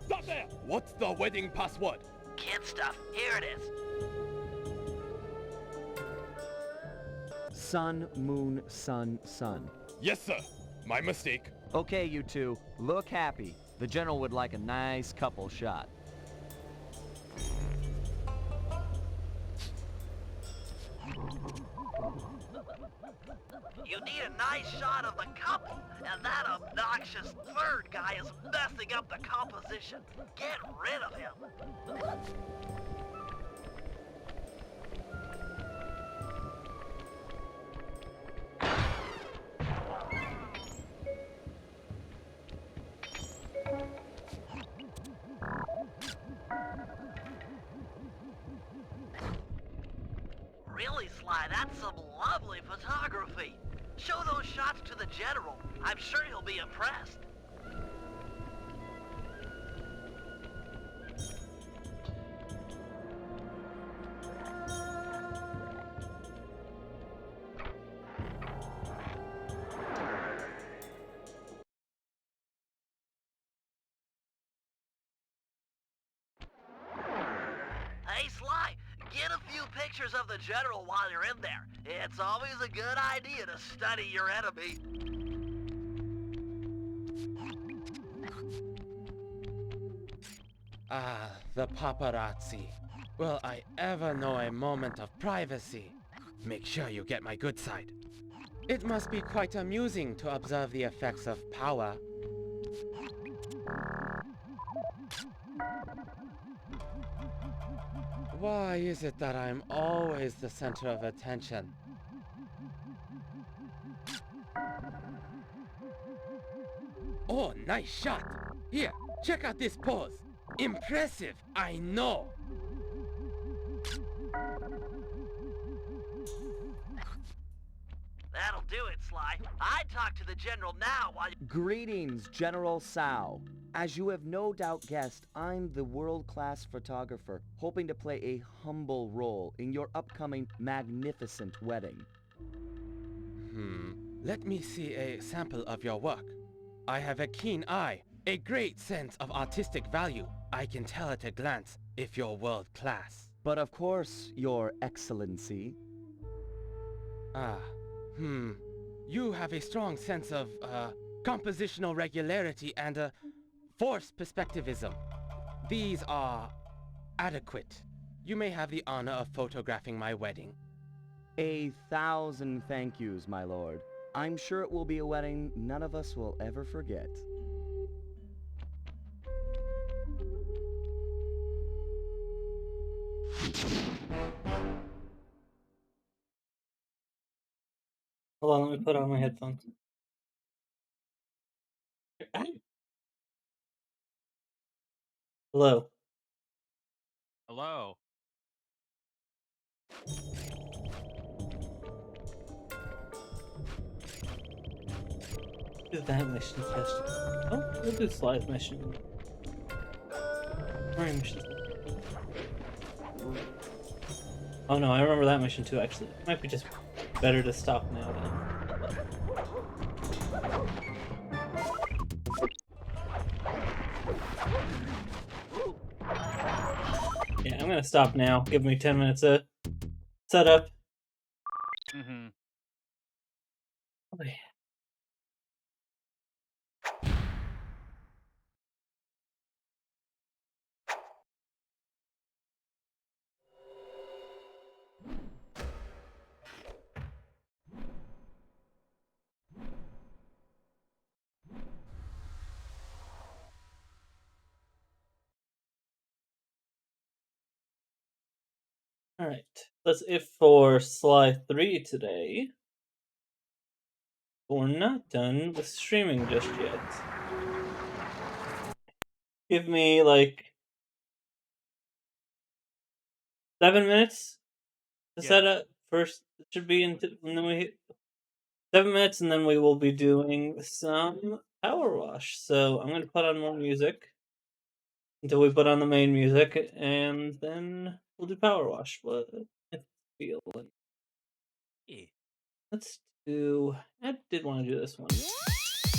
Stop there! What's the wedding password? Kid stuff. Here it is. Sun, moon, sun, sun. Yes, sir. My mistake. Okay, you two, look happy. The General would like a nice couple shot. You need a nice shot of the couple, and that obnoxious third guy is messing up the composition. Get rid of him. Really, Sly, that's some lovely photography. Show those shots to the General. I'm sure he'll be impressed. Hey, Sly, get a few pictures of the General while you're in there. It's always a good idea to study your enemy. Ah, the paparazzi. Will I ever know a moment of privacy? Make sure you get my good side. It must be quite amusing to observe the effects of power. Why is it that I'm always the center of attention? Oh, nice shot! Here, check out this pose. Impressive, I know. That'll do it, Sly. I'd talk to the General now while you... Greetings, General Sal. As you have no doubt guessed, I'm the world-class photographer, hoping to play a humble role in your upcoming magnificent wedding. Let me see a sample of your work. I have a keen eye, a great sense of artistic value. I can tell at a glance if you're world-class. But of course, Your Excellency. You have a strong sense of, compositional regularity and, forced perspectivism. These are adequate. You may have the honor of photographing my wedding. 1,000 thank yous, my lord. I'm sure it will be a wedding none of us will ever forget. Hold on, let me put on my headphones. Hello. Hello. Do that mission first. Oh, we'll do Sly's mission. Mario mission. Oh no, I remember that mission too, actually. It might be just better to stop now then. Yeah, I'm gonna stop now. Give me 10 minutes to set up. Mm-hmm. Okay. Alright. That's it for Sly 3 today. But we're not done with streaming just yet. Give me like 7 minutes to set up. First, it should be and then we hit 7 minutes, and then we will be doing some power wash. So I'm gonna put on more music until we put on the main music, and then we'll do power wash. But I feel like let's do. I did want to do this one.